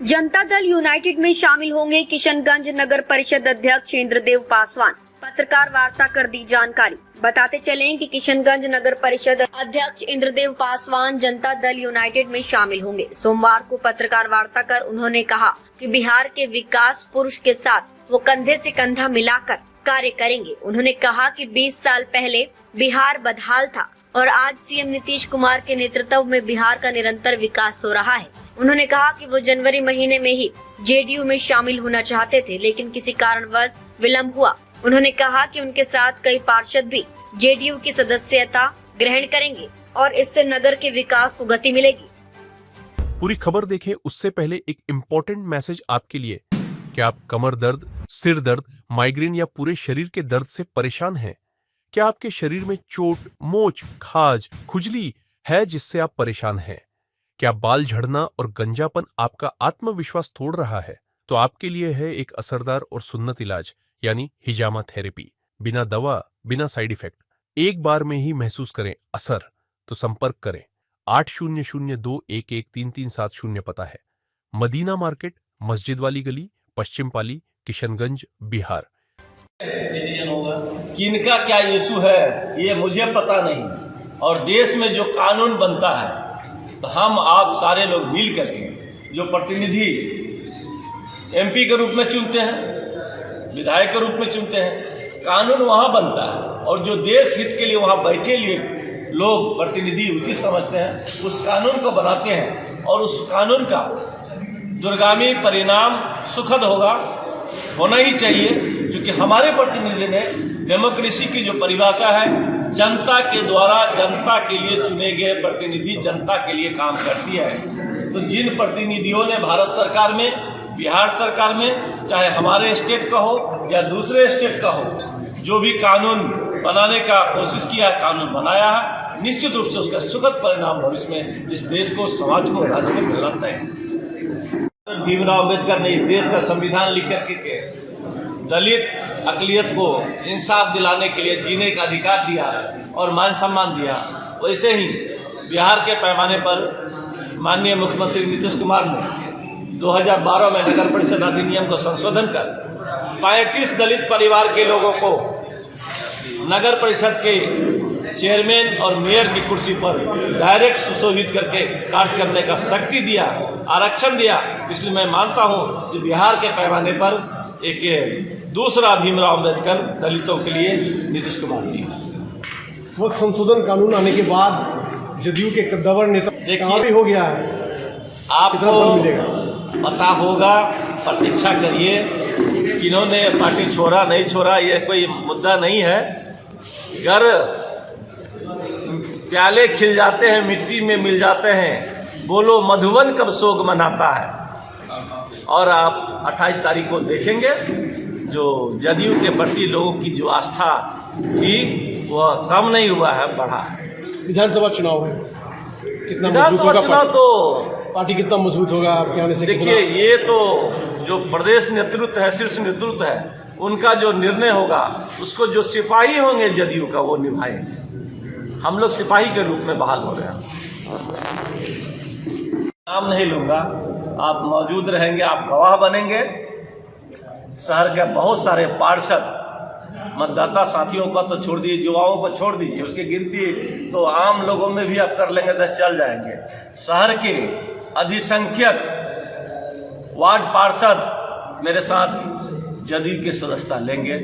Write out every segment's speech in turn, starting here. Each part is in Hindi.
जनता दल यूनाइटेड में शामिल होंगे किशनगंज नगर परिषद अध्यक्ष इंद्रदेव पासवान। पत्रकार वार्ता कर दी जानकारी। बताते चलें कि किशनगंज नगर परिषद अध्यक्ष इंद्रदेव पासवान जनता दल यूनाइटेड में शामिल होंगे। सोमवार को पत्रकार वार्ता कर उन्होंने कहा कि बिहार के विकास पुरुष के साथ वो कंधे से कंधा मिलाकर कार्य करेंगे। उन्होंने कहा कि 20 साल पहले बिहार बदहाल था और आज सीएम नीतीश कुमार के नेतृत्व में बिहार का निरंतर विकास हो रहा है। उन्होंने कहा कि वो जनवरी महीने में ही जेडीयू में शामिल होना चाहते थे, लेकिन किसी कारणवश विलंब हुआ। उन्होंने कहा कि उनके साथ कई पार्षद भी जेडीयू की सदस्यता ग्रहण करेंगे और इससे नगर के विकास को गति मिलेगी। पूरी खबर देखें उससे पहले एक इम्पोर्टेंट मैसेज आपके लिए। क्या आप कमर दर्द, सिर दर्द, माइग्रेन या पूरे शरीर के दर्द से परेशान हैं? क्या आपके शरीर में चोट, मोच, खाज, खुजली है जिससे आप परेशान हैं? क्या बाल झड़ना और गंजापन आपका आत्मविश्वास तोड़ रहा है? तो आपके लिए है एक असरदार और सुन्नत इलाज, यानी हिजामा थेरेपी। बिना दवा, बिना साइड इफेक्ट, एक बार में ही महसूस करें असर। तो संपर्क करें। 8002113370 पता है। मदीना मार्केट, मस्जिद वाली गली, पश्चिम पाली, किशनगंज, बिहार। डिसीजन होगा कि इनका क्या इशू है ये मुझे पता नहीं, और देश में जो कानून बनता है तो हम आप सारे लोग मिल करके जो प्रतिनिधि एमपी के रूप में चुनते हैं, विधायक के रूप में चुनते हैं, कानून वहाँ बनता है और जो देश हित के लिए वहाँ बैठे लिए लोग प्रतिनिधि उचित समझते हैं उस कानून को बनाते हैं और उस कानून का दूरगामी परिणाम सुखद होना ही चाहिए, क्योंकि हमारे प्रतिनिधि ने डेमोक्रेसी की जो परिभाषा है, जनता के द्वारा जनता के लिए चुने गए प्रतिनिधि जनता के लिए काम करती है। तो जिन प्रतिनिधियों ने भारत सरकार में, बिहार सरकार में, चाहे हमारे स्टेट का हो या दूसरे स्टेट का हो, जो भी कानून बनाने का कोशिश किया, कानून बनाया है, निश्चित रूप से उसका सुखद परिणाम भविष्य में इस देश को, समाज को, राज्य को मिलना है। भीमराव अम्बेडकर ने इस देश का संविधान लिख करके दलित अकलियत को इंसाफ दिलाने के लिए जीने का अधिकार दिया और मान सम्मान दिया। वैसे ही बिहार के पैमाने पर माननीय मुख्यमंत्री नीतीश कुमार ने 2012 में नगर परिषद अधिनियम को संशोधन कर 35 दलित परिवार के लोगों को नगर परिषद के चेयरमैन और मेयर की कुर्सी पर डायरेक्ट सुशोभित करके कार्य करने का शक्ति दिया, आरक्षण दिया। इसलिए मैं मानता हूं कि बिहार के पैमाने पर एक दूसरा भीमराव अम्बेडकर दलितों के लिए नीतीश कुमार जी। वो संशोधन कानून आने के बाद जदयू के कद्दावर नेता भी हो गया है, आपको पता होगा, प्रतीक्षा करिए। इन्होंने पार्टी छोड़ा नहीं छोड़ा ये कोई मुद्दा नहीं है। अगर प्याले खिल जाते हैं मिट्टी में मिल जाते हैं, बोलो मधुबन कब शोक मनाता है। और आप 28 तारीख को देखेंगे जो जदयू के प्रति लोगों की जो आस्था थी वह कम नहीं हुआ है, बढ़ा है। विधानसभा चुनाव है, कितना विधानसभा चुनाव तो पार्टी कितना मजबूत होगा आपके आने से? देखिए, ये तो जो प्रदेश नेतृत्व है, शीर्ष नेतृत्व है, उनका जो निर्णय होगा उसको जो सिपाही होंगे जदयू का वो निभाएंगे। हम लोग सिपाही के रूप में बहाल हो रहे हैं। नाम नहीं लूंगा, आप मौजूद रहेंगे, आप गवाह बनेंगे। शहर के बहुत सारे पार्षद, मतदाता साथियों का तो छोड़ दीजिए, युवाओं को छोड़ दीजिए, उसकी गिनती तो आम लोगों में भी आप कर लेंगे तो चल जाएंगे। शहर के अधिसंख्यक वार्ड पार्षद मेरे साथ जदयू की सदस्यता लेंगे।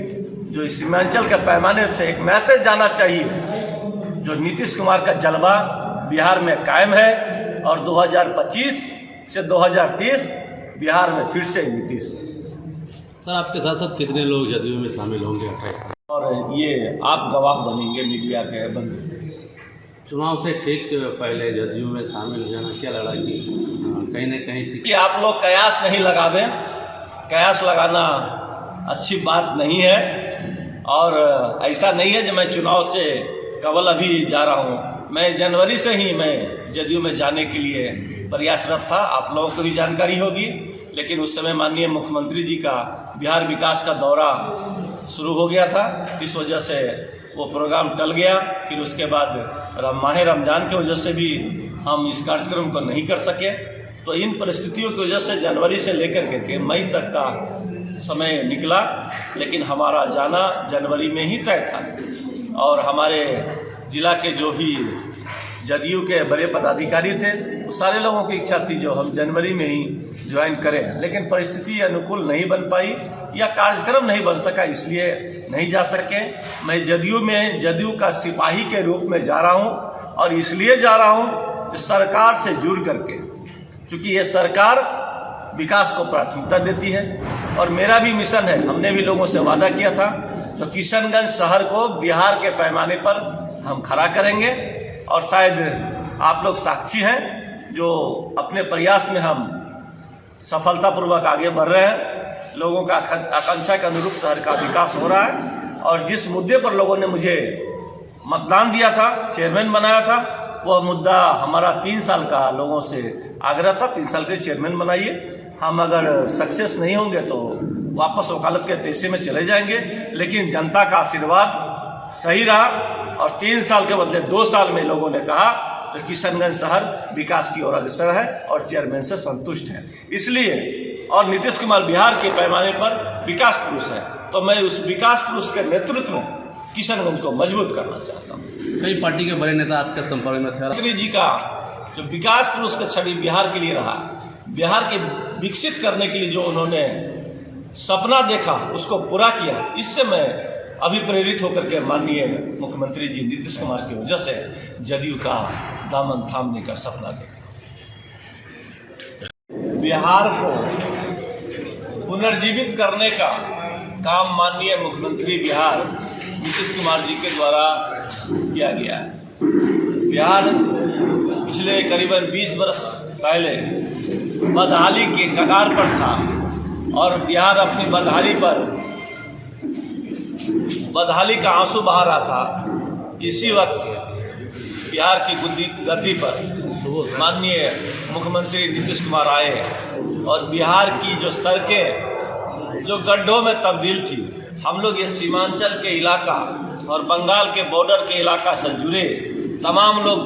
जो इस सीमांचल के पैमाने से एक मैसेज जाना चाहिए, जो नीतीश कुमार का जलवा बिहार में कायम है और 2025 से 2030 बिहार में फिर से नीतीश। सर, आपके साथ साथ कितने लोग जदयू में शामिल होंगे 28? और ये आप गवाह बनेंगे, मीडिया के बंधु। चुनाव से ठीक पहले जदयू में शामिल हो जाना क्या लड़ा कि कहीं न कहीं कि आप लोग कयास नहीं लगा दें, कयास लगाना अच्छी बात नहीं है। और ऐसा नहीं है कि मैं चुनाव से केवल अभी जा रहा हूँ, मैं जनवरी से ही मैं जदयू में जाने के लिए प्रयासरत था। आप लोगों को भी जानकारी होगी, लेकिन उस समय माननीय मुख्यमंत्री जी का बिहार विकास का दौरा शुरू हो गया था, इस वजह से वो प्रोग्राम टल गया। फिर उसके बाद माह रमज़ान की वजह से भी हम इस कार्यक्रम को नहीं कर सके। तो इन परिस्थितियों की वजह से जनवरी से लेकर के मई तक का समय निकला, लेकिन हमारा जाना जनवरी में ही तय था। और हमारे जिला के जो भी जदयू के बड़े पदाधिकारी थे, वो सारे लोगों की इच्छा थी जो हम जनवरी में ही ज्वाइन करें, लेकिन परिस्थिति अनुकूल नहीं बन पाई या कार्यक्रम नहीं बन सका, इसलिए नहीं जा सके। मैं जदयू का सिपाही के रूप में जा रहा हूँ, और इसलिए जा रहा हूँ कि सरकार से जुड़ करके, क्योंकि ये सरकार विकास को प्राथमिकता देती है और मेरा भी मिशन है। हमने भी लोगों से वादा किया था तो किशनगंज शहर को बिहार के पैमाने पर हम खड़ा करेंगे, और शायद आप लोग साक्षी हैं जो अपने प्रयास में हम सफलतापूर्वक आगे बढ़ रहे हैं। लोगों का आकांक्षा के अनुरूप शहर का विकास हो रहा है, और जिस मुद्दे पर लोगों ने मुझे मतदान दिया था, चेयरमैन बनाया था, वह मुद्दा हमारा 3 साल का लोगों से आग्रह था, 3 साल के चेयरमैन बनाइए। हम अगर सक्सेस नहीं होंगे तो वापस वकालत के पेशे में चले जाएंगे, लेकिन जनता का आशीर्वाद सही रहा और 3 साल के बदले 2 साल में लोगों ने कहा तो किशनगंज शहर विकास की ओर अग्रसर है और चेयरमैन से संतुष्ट है। इसलिए, और नीतीश कुमार बिहार के पैमाने पर विकास पुरुष है, तो मैं उस विकास पुरुष के नेतृत्व में किशनगंज को मजबूत करना चाहता हूँ। कई पार्टी के बड़े नेता आपके संपर्क में थे। मुख्यमंत्री जी का जो विकास पुरुष का छवि बिहार के लिए रहा, बिहार के विकसित करने के लिए जो उन्होंने सपना देखा उसको पूरा किया, इससे मैं अभिप्रेरित होकर के माननीय मुख्यमंत्री जी नीतीश कुमार की वजह से जदयू का दामन थामने का सपना देखा। बिहार को पुनर्जीवित करने का काम माननीय मुख्यमंत्री बिहार नीतीश कुमार जी के द्वारा किया गया है। बिहार पिछले करीबन 20 वर्ष पहले बदहाली के कगार पर था, और बिहार अपनी बदहाली का आंसू बहा रहा था। इसी वक्त बिहार की गद्दी पर माननीय मुख्यमंत्री नीतीश कुमार आए, और बिहार की जो सड़कें जो गड्ढों में तब्दील थी, हम लोग ये सीमांचल के इलाका और बंगाल के बॉर्डर के इलाका से जुड़े तमाम लोग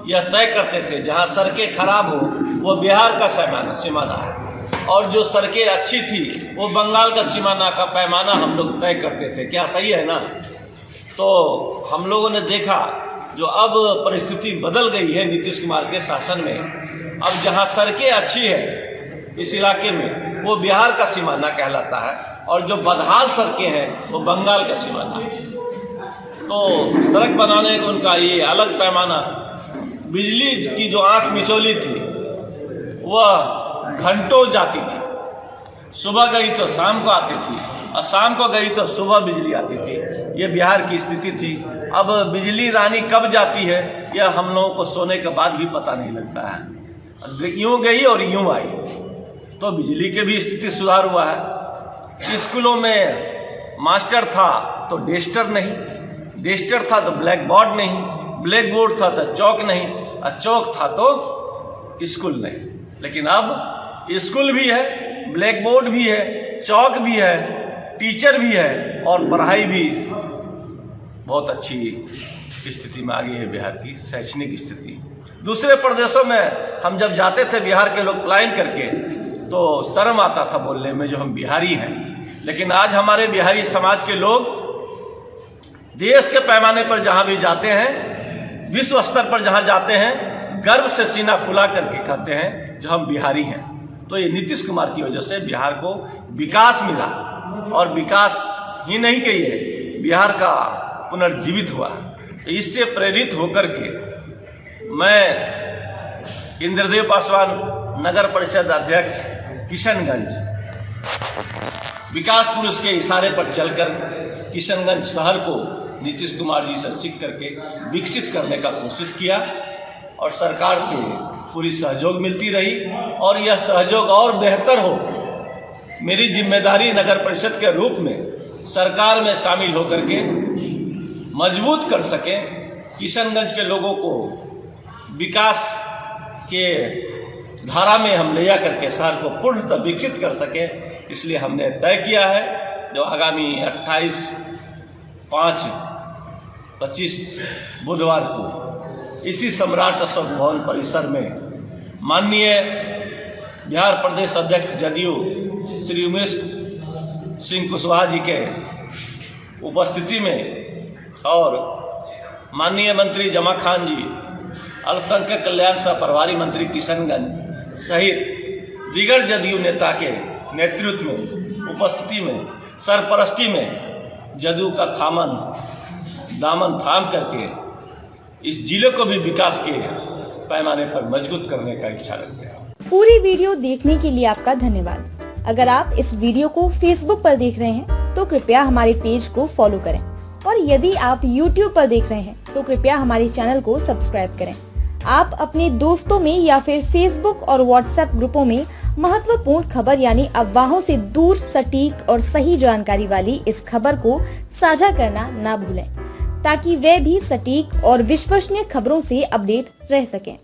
यह तय करते थे जहां सड़कें खराब हो वो बिहार का सीमाना है, और जो सड़कें अच्छी थी वो बंगाल का सीमाना का पैमाना हम लोग तय करते थे। क्या सही है ना? तो हम लोगों ने देखा जो अब परिस्थिति बदल गई है नीतीश कुमार के शासन में। अब जहां सड़कें अच्छी है इस इलाके में वो बिहार का सीमाना कहलाता है, और जो बदहाल सड़कें हैं वो बंगाल का सीमाना है। तो सड़क बनाने का उनका ये अलग पैमाना। बिजली की जो आंख मिचौली थी वह घंटों जाती थी, सुबह गई तो शाम को आती थी, और शाम को गई तो सुबह बिजली आती थी। ये बिहार की स्थिति थी। अब बिजली रानी कब जाती है यह हम लोगों को सोने के बाद भी पता नहीं लगता है। यूँ गई और यूँ आई। तो बिजली के भी स्थिति सुधार हुआ है। स्कूलों में मास्टर था तो डेस्टर नहीं, डेस्टर था तो ब्लैक बोर्ड नहीं, ब्लैक बोर्ड था तो चौक नहीं, और चौक था तो स्कूल नहीं। लेकिन अब स्कूल भी है, ब्लैक बोर्ड भी है, चौक भी है, टीचर भी है, और पढ़ाई भी बहुत अच्छी स्थिति में आ गई है बिहार की शैक्षणिक स्थिति। दूसरे प्रदेशों में हम जब जाते थे बिहार के लोग पलायन करके तो शर्म आता था बोलने में जो हम बिहारी हैं, लेकिन आज हमारे बिहारी समाज के लोग देश के पैमाने पर जहाँ भी जाते हैं, विश्व स्तर पर जहाँ जाते हैं, गर्व से सीना फुला करके कहते हैं जो हम बिहारी हैं। तो ये नीतीश कुमार की वजह से बिहार को विकास मिला, और विकास ही नहीं कहिए बिहार का पुनर्जीवित हुआ। तो इससे प्रेरित होकर के मैं इंद्रदेव पासवान नगर परिषद अध्यक्ष किशनगंज विकास पुरुष के इशारे पर चलकर किशनगंज शहर को नीतीश कुमार जी से सीख करके विकसित करने का कोशिश किया, और सरकार से पूरी सहयोग मिलती रही, और यह सहयोग और बेहतर हो। मेरी जिम्मेदारी नगर परिषद के रूप में सरकार में शामिल होकर के मजबूत कर सके, किशनगंज के लोगों को विकास के धारा में हम ले जा करके शहर को पूर्णतः विकसित कर सके। इसलिए हमने तय किया है जो आगामी 28/5/25 बुधवार को इसी सम्राट अशोक भवन परिसर में माननीय बिहार प्रदेश अध्यक्ष जदयू श्री उमेश सिंह कुशवाहा जी के उपस्थिति में और माननीय मंत्री जमा खान जी, अल्पसंख्यक कल्याण सह प्रभारी मंत्री किशनगंज सहित दीगर जदयू नेता के नेतृत्व में उपस्थिति में सरपरस्ती में जदयू का दामन थाम करके इस जिले को भी विकास के पैमाने पर मजबूत करने का इच्छा रखते हैं। पूरी वीडियो देखने के लिए आपका धन्यवाद। अगर आप इस वीडियो को फेसबुक पर देख रहे हैं तो कृपया हमारे पेज को फॉलो करें और यदि आप YouTube पर देख रहे हैं तो कृपया हमारे चैनल को सब्सक्राइब करें। आप अपने दोस्तों में या फिर फेसबुक और व्हाट्सएप ग्रुपों में महत्वपूर्ण खबर यानी अफवाहों से दूर सटीक और सही जानकारी वाली इस खबर को साझा करना ना भूलें ताकि वे भी सटीक और विश्वसनीय खबरों से अपडेट रह सकें।